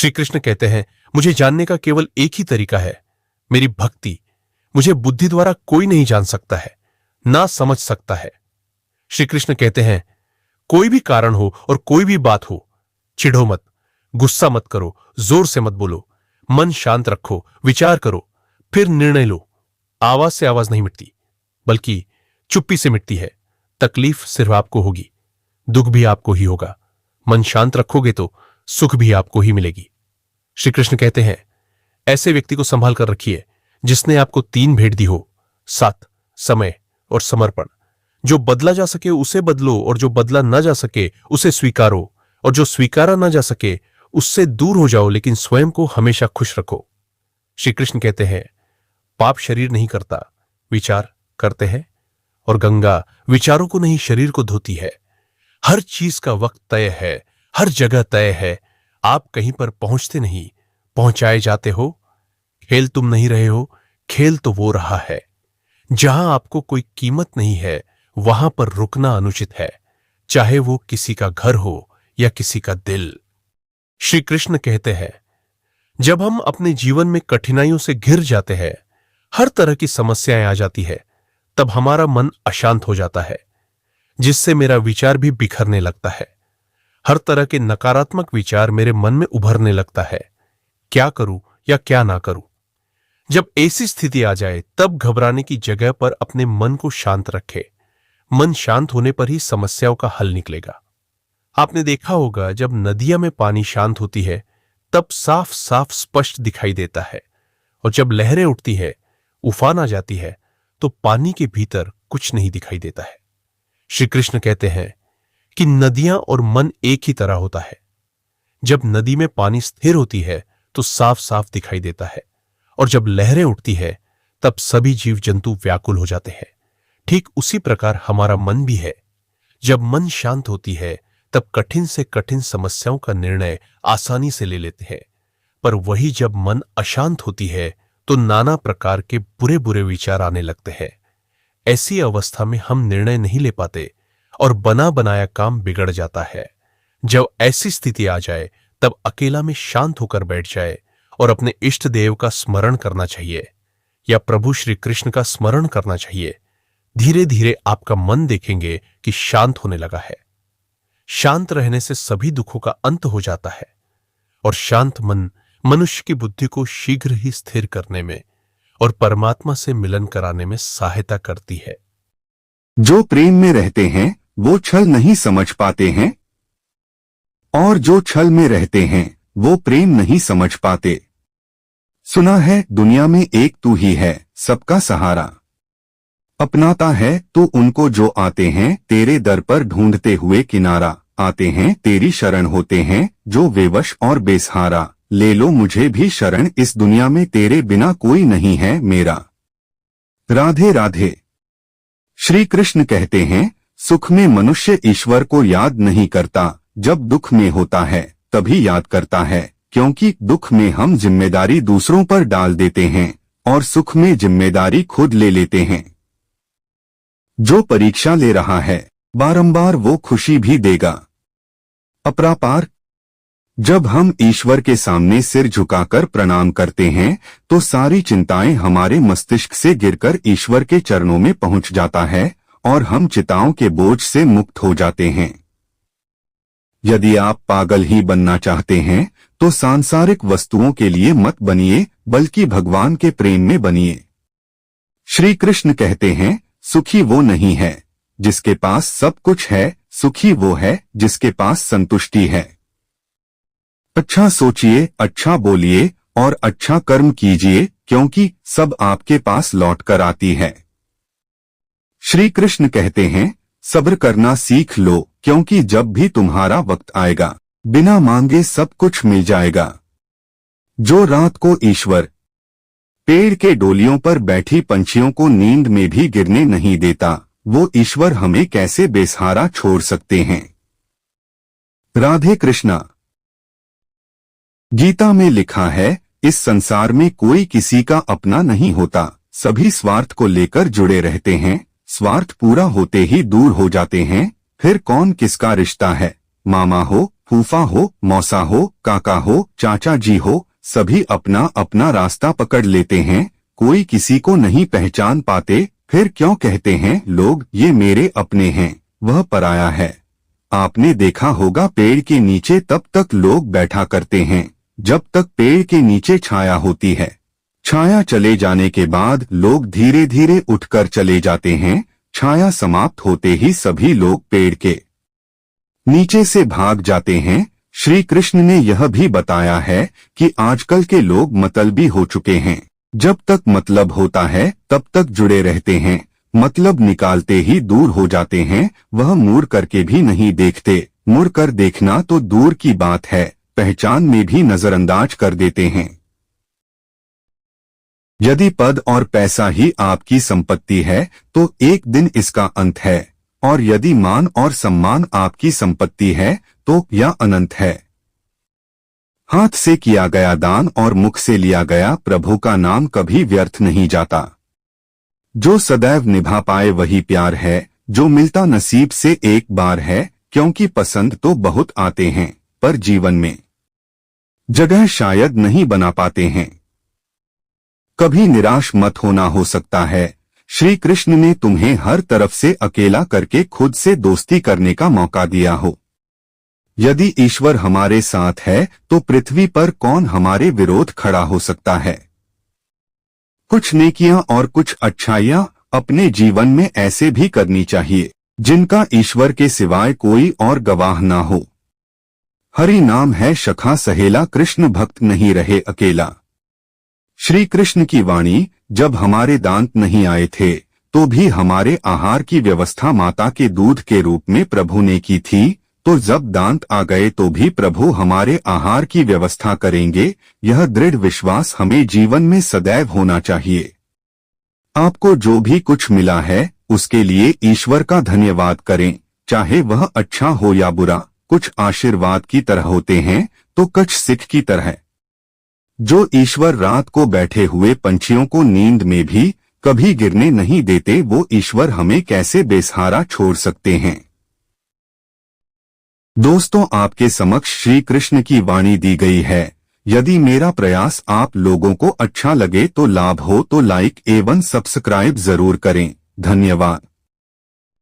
श्री कृष्ण कहते हैं, मुझे जानने का केवल एक ही तरीका है, मेरी भक्ति। मुझे बुद्धि द्वारा कोई नहीं जान सकता है, ना समझ सकता है। श्री कृष्ण कहते हैं, कोई भी कारण हो और कोई भी बात हो, चिढ़ो मत, गुस्सा मत करो, जोर से मत बोलो, मन शांत रखो, विचार करो, फिर निर्णय लो। आवाज से आवाज नहीं मिटती, बल्कि चुप्पी से मिटती है। तकलीफ सिर्फ आपको होगी, दुख भी आपको ही होगा। मन शांत रखोगे तो सुख भी आपको ही मिलेगी। श्री कृष्ण कहते हैं, ऐसे व्यक्ति को संभाल कर रखिए जिसने आपको 3 भेंट दी हो, साथ, समय और समर्पण। जो बदला जा सके उसे बदलो, और जो बदला न जा सके उसे स्वीकारो, और जो स्वीकारा न जा सके उससे दूर हो जाओ, लेकिन स्वयं को हमेशा खुश रखो। श्री कृष्ण कहते हैं, पाप शरीर नहीं करता, विचार करते हैं, और गंगा विचारों को नहीं शरीर को धोती है। हर चीज का वक्त तय है, हर जगह तय है। आप कहीं पर पहुंचते नहीं, पहुंचाए जाते हो। खेल तुम नहीं रहे हो, खेल तो वो रहा है। जहां आपको कोई कीमत नहीं है, वहां पर रुकना अनुचित है, चाहे वो किसी का घर हो या किसी का दिल। श्री कृष्ण कहते हैं, जब हम अपने जीवन में कठिनाइयों से घिर जाते हैं, हर तरह की समस्याएं आ जाती है, तब हमारा मन अशांत हो जाता है, जिससे मेरा विचार भी बिखरने लगता है। हर तरह के नकारात्मक विचार मेरे मन में उभरने लगता है, क्या करूं या क्या ना करूं। जब ऐसी स्थिति आ जाए, तब घबराने की जगह पर अपने मन को शांत रखें। मन शांत होने पर ही समस्याओं का हल निकलेगा। आपने देखा होगा, जब नदियां में पानी शांत होती है, तब साफ साफ स्पष्ट दिखाई देता है, और जब लहरें उठती है, उफान आ जाती है, तो पानी के भीतर कुछ नहीं दिखाई देता है। श्री कृष्ण कहते हैं कि नदियां और मन एक ही तरह होता है। जब नदी में पानी स्थिर होती है तो साफ साफ दिखाई देता है, और जब लहरें उठती है तब सभी जीव जंतु व्याकुल हो जाते हैं। ठीक उसी प्रकार हमारा मन भी है। जब मन शांत होती है, तब कठिन से कठिन समस्याओं का निर्णय आसानी से ले लेते हैं, पर वही जब मन अशांत होती है तो नाना प्रकार के बुरे बुरे विचार आने लगते हैं। ऐसी अवस्था में हम निर्णय नहीं ले पाते और बना बनाया काम बिगड़ जाता है। जब ऐसी स्थिति आ जाए, तब अकेला में शांत होकर बैठ जाए और अपने इष्ट देव का स्मरण करना चाहिए, या प्रभु श्री कृष्ण का स्मरण करना चाहिए। धीरे धीरे आपका मन देखेंगे कि शांत होने लगा है। शांत रहने से सभी दुखों का अंत हो जाता है, और शांत मन मनुष्य की बुद्धि को शीघ्र ही स्थिर करने में और परमात्मा से मिलन कराने में सहायता करती है। जो प्रेम में रहते हैं वो छल नहीं समझ पाते हैं, और जो छल में रहते हैं वो प्रेम नहीं समझ पाते। सुना है दुनिया में एक तू ही है सबका सहारा, अपनाता है तो उनको जो आते हैं तेरे दर पर ढूंढते हुए किनारा, आते हैं तेरी शरण होते हैं जो बेवश और बेसहारा। ले लो मुझे भी शरण, इस दुनिया में तेरे बिना कोई नहीं है मेरा। राधे राधे। श्री कृष्ण कहते हैं, सुख में मनुष्य ईश्वर को याद नहीं करता, जब दुख में होता है तभी याद करता है, क्योंकि दुख में हम जिम्मेदारी दूसरों पर डाल देते हैं और सुख में जिम्मेदारी खुद ले लेते हैं। जो परीक्षा ले रहा है बारंबार वो खुशी भी देगा अपरापार। जब हम ईश्वर के सामने सिर झुकाकर प्रणाम करते हैं तो सारी चिंताएं हमारे मस्तिष्क से गिरकर ईश्वर के चरणों में पहुंच जाता है और हम चिंताओं के बोझ से मुक्त हो जाते हैं। यदि आप पागल ही बनना चाहते हैं तो सांसारिक वस्तुओं के लिए मत बनिए, बल्कि भगवान के प्रेम में बनिए। श्री कृष्ण कहते हैं, सुखी वो नहीं है जिसके पास सब कुछ है, सुखी वो है जिसके पास संतुष्टि है। अच्छा सोचिए, अच्छा बोलिए और अच्छा कर्म कीजिए, क्योंकि सब आपके पास लौट कर आती है। श्री कृष्ण कहते हैं, सब्र करना सीख लो, क्योंकि जब भी तुम्हारा वक्त आएगा बिना मांगे सब कुछ मिल जाएगा। जो रात को ईश्वर पेड़ के डोलियों पर बैठी पंछियों को नींद में भी गिरने नहीं देता, वो ईश्वर हमें कैसे बेसहारा छोड़ सकते हैं। राधे कृष्णा। गीता में लिखा है, इस संसार में कोई किसी का अपना नहीं होता, सभी स्वार्थ को लेकर जुड़े रहते हैं, स्वार्थ पूरा होते ही दूर हो जाते हैं, फिर कौन किसका रिश्ता है, मामा हो, फूफा हो, मौसा हो, काका हो, चाचा जी हो, सभी अपना अपना रास्ता पकड़ लेते हैं, कोई किसी को नहीं पहचान पाते। फिर क्यों कहते हैं लोग ये मेरे अपने हैं, वह पराया है। आपने देखा होगा पेड़ के नीचे तब तक लोग बैठा करते हैं जब तक पेड़ के नीचे छाया होती है। छाया चले जाने के बाद लोग धीरे धीरे उठकर चले जाते हैं। छाया समाप्त होते ही सभी लोग पेड़ के नीचे से भाग जाते हैं। श्री कृष्ण ने यह भी बताया है कि आजकल के लोग मतलबी हो चुके हैं। जब तक मतलब होता है तब तक जुड़े रहते हैं, मतलब निकालते ही दूर हो जाते हैं। वह मुड़ करके भी नहीं देखते। मुड़ कर देखना तो दूर की बात है, पहचान में भी नजरअंदाज कर देते हैं। यदि पद और पैसा ही आपकी संपत्ति है तो एक दिन इसका अंत है, और यदि मान और सम्मान आपकी संपत्ति है तो यह अनंत है। हाथ से किया गया दान और मुख से लिया गया प्रभु का नाम कभी व्यर्थ नहीं जाता। जो सदैव निभा पाए वही प्यार है, जो मिलता नसीब से एक बार है, क्योंकि पसंद तो बहुत आते हैं पर जीवन में जगह शायद नहीं बना पाते हैं। कभी निराश मत होना, हो सकता है श्री कृष्ण ने तुम्हें हर तरफ से अकेला करके खुद से दोस्ती करने का मौका दिया हो। यदि ईश्वर हमारे साथ है तो पृथ्वी पर कौन हमारे विरोध खड़ा हो सकता है। कुछ नेकियां और कुछ अच्छाइयां अपने जीवन में ऐसे भी करनी चाहिए जिनका ईश्वर के सिवाय कोई और गवाह ना हो। हरि नाम है सखा सहेला, कृष्ण भक्त नहीं रहे अकेला। श्री कृष्ण की वाणी, जब हमारे दांत नहीं आए थे तो भी हमारे आहार की व्यवस्था माता के दूध के रूप में प्रभु ने की थी, तो जब दांत आ गए तो भी प्रभु हमारे आहार की व्यवस्था करेंगे। यह दृढ़ विश्वास हमें जीवन में सदैव होना चाहिए। आपको जो भी कुछ मिला है उसके लिए ईश्वर का धन्यवाद करें, चाहे वह अच्छा हो या बुरा। कुछ आशीर्वाद की तरह होते हैं तो कुछ सिख की तरह। जो ईश्वर रात को बैठे हुए पंछियों को नींद में भी कभी गिरने नहीं देते, वो ईश्वर हमें कैसे बेसहारा छोड़ सकते हैं। दोस्तों, आपके समक्ष श्री कृष्ण की वाणी दी गई है। यदि मेरा प्रयास आप लोगों को अच्छा लगे तो लाभ हो तो लाइक एवं सब्सक्राइब जरूर करें। धन्यवाद।